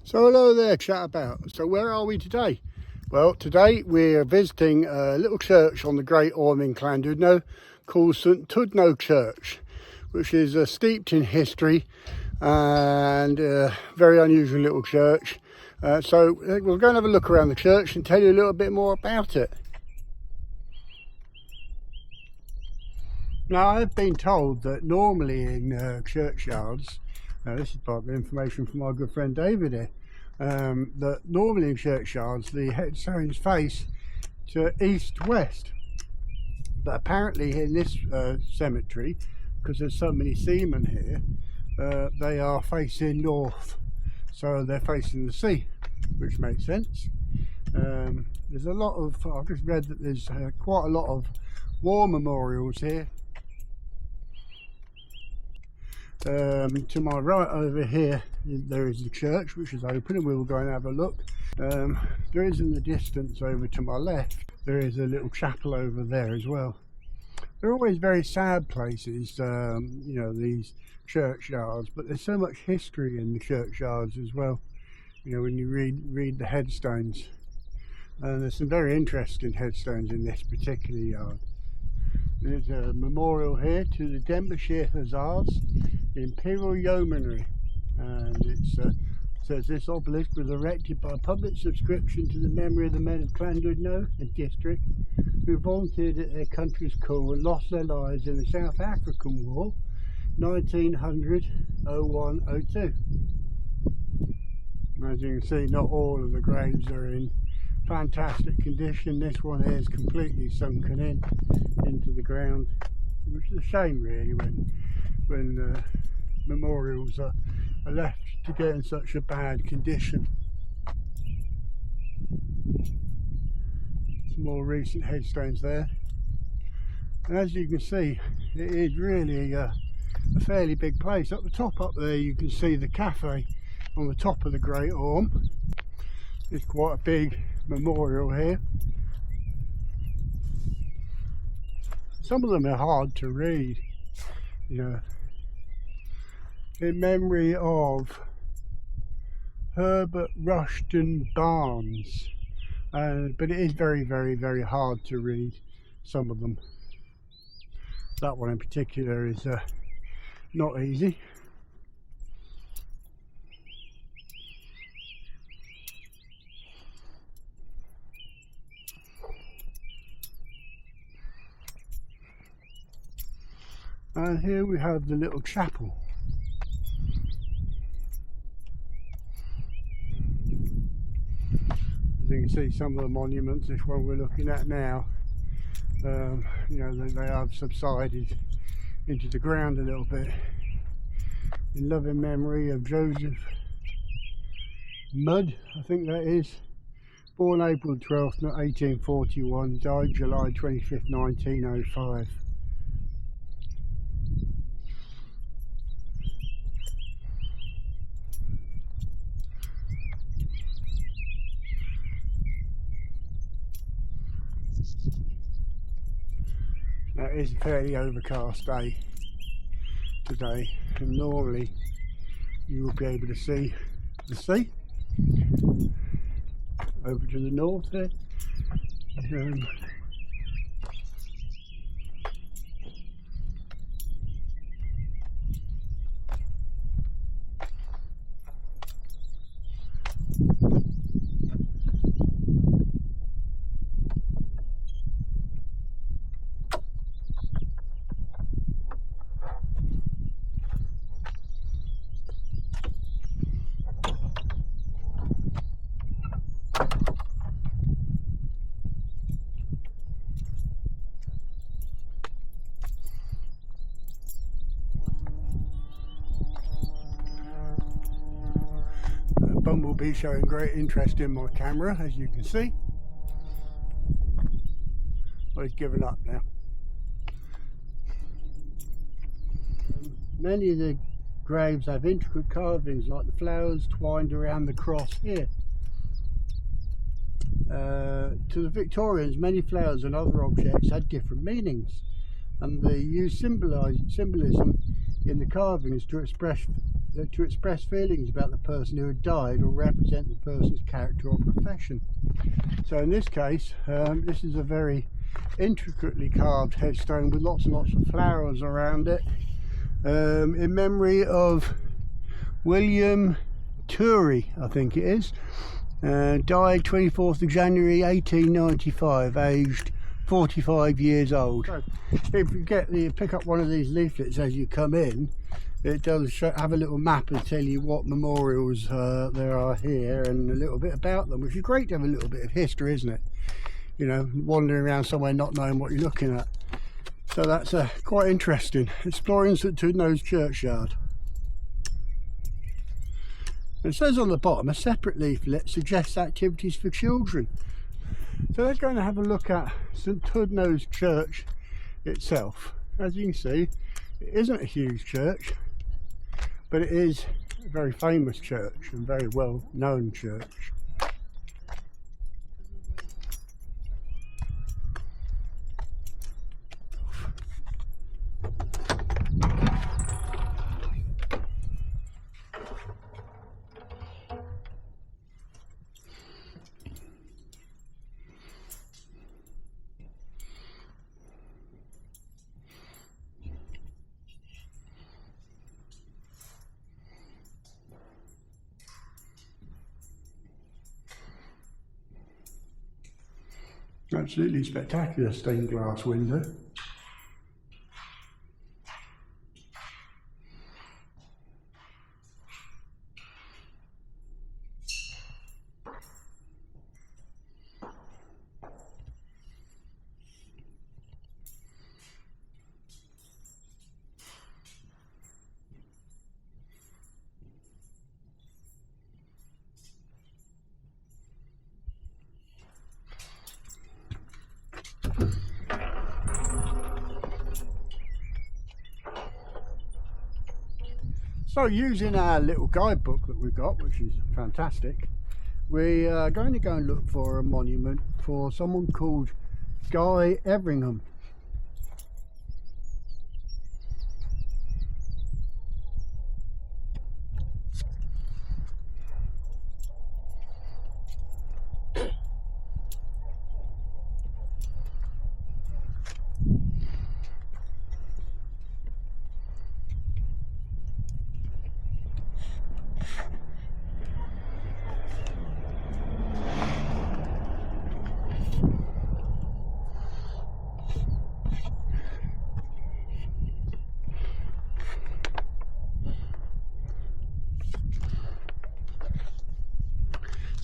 So hello there, chat about. So where are we today? Well, today we're visiting a little church on the Great Orme in Llandudno called St Tudno Church, which is steeped in history and very unusual little church. So we'll go and have a look around the church and tell you a little bit more about it. Now, I've been told that normally in churchyards, this is part of the information from my good friend David here, that normally in churchyards the headstones face to east-west, but apparently in this cemetery, because there's so many seamen here, they are facing north, so they're facing the sea, which makes sense. There's a lot of, I've just read that there's quite a lot of war memorials here. To my right over here there is the church, which is open, and we will go and have a look. There is in the distance over to my left, there is a little chapel over there as well. They're always very sad places, you know, these churchyards, but there's so much history in the churchyards as well, you know, when you read the headstones. And there's some very interesting headstones in this particular yard. There's a memorial here to the Denbighshire Hussars, Imperial Yeomanry, and it says this obelisk was erected by public subscription to the memory of the men of Llandudno and district who volunteered at their country's call and lost their lives in the South African War 1900-01-02. As you can see, not all of the graves are in fantastic condition. This one here is completely sunken into the ground, which is a shame really when memorials are left to get in such a bad condition. Some more recent headstones there, and as you can see, it is really a fairly big place. At the top up there you can see the cafe on the top of the Great Orme. It's quite a big memorial here. Some of them are hard to read, you know, in memory of Herbert Rushton Barnes, but it is very, very, very hard to read, some of them. That one in particular is not easy. And here we have the little chapel. As you can see, some of the monuments, this one we're looking at now, you know, they have subsided into the ground a little bit. In loving memory of Joseph Mudd, I think that is, born April 12th, 1841, died July 25th, 1905. Now, it is a fairly overcast day today, and normally you will be able to see the sea over to the north there. Bumblebee showing great interest in my camera, as you can see. Well, he's given up now. Many of the graves have intricate carvings like the flowers twined around the cross here. To the Victorians, many flowers and other objects had different meanings, and they used symbolism in the carvings to express to express feelings about the person who had died or represent the person's character or profession. So in this case, this is a very intricately carved headstone with lots and lots of flowers around it, in memory of William Turey, I think it is. Died 24th of January 1895, aged 45 years old. So if you pick up one of these leaflets as you come in, it does have a little map and tell you what memorials there are here and a little bit about them, which is great to have a little bit of history, isn't it? You know, wandering around somewhere not knowing what you're looking at. So that's quite interesting. Exploring St Tudno's churchyard. It says on the bottom, a separate leaflet suggests activities for children. So they're going to have a look at St Tudno's Church itself. As you can see, it isn't a huge church, but it is a very famous church and very well known church. Absolutely spectacular stained glass window. So using our little guidebook that we've got, which is fantastic, we are going to go and look for a monument for someone called Guy Everingham.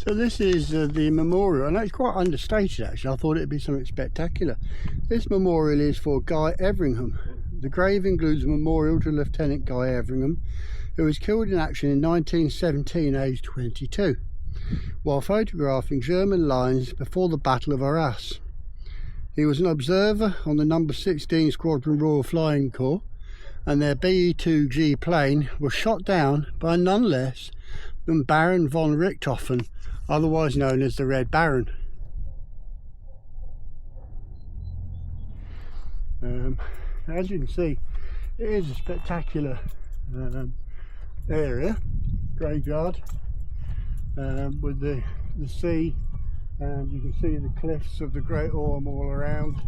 So this is the memorial, and it's quite understated actually. I thought it'd be something spectacular. This memorial is for Guy Everingham. The grave includes a memorial to Lieutenant Guy Everingham, who was killed in action in 1917, aged 22, while photographing German lines before the Battle of Arras. He was an observer on the number 16 Squadron Royal Flying Corps, and their BE-2G plane was shot down by none less than Baron von Richthofen, otherwise known as the Red Baron. As you can see, it is a spectacular area, graveyard, with the sea, and you can see the cliffs of the Great Orme all around.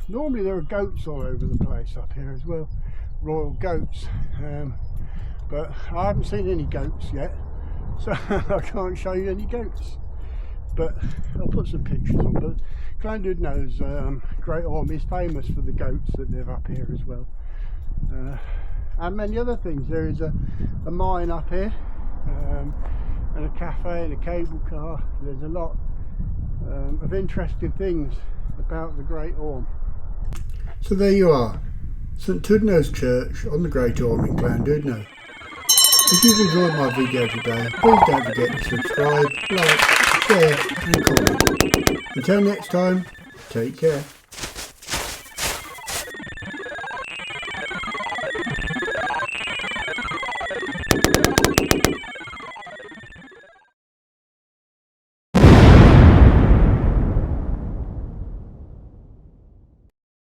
Normally there are goats all over the place up here as well, royal goats, but I haven't seen any goats yet, so I can't show you any goats, but I'll put some pictures on. But Llandudno's Great Orme is famous for the goats that live up here as well, and many other things. There is a mine up here, and a cafe and a cable car. There's a lot of interesting things about the Great Orme. So there you are, St Tudno's Church on the Great Orme in Llandudno. If you've enjoyed my video today, please don't forget to subscribe, like, share and comment. Until next time, take care.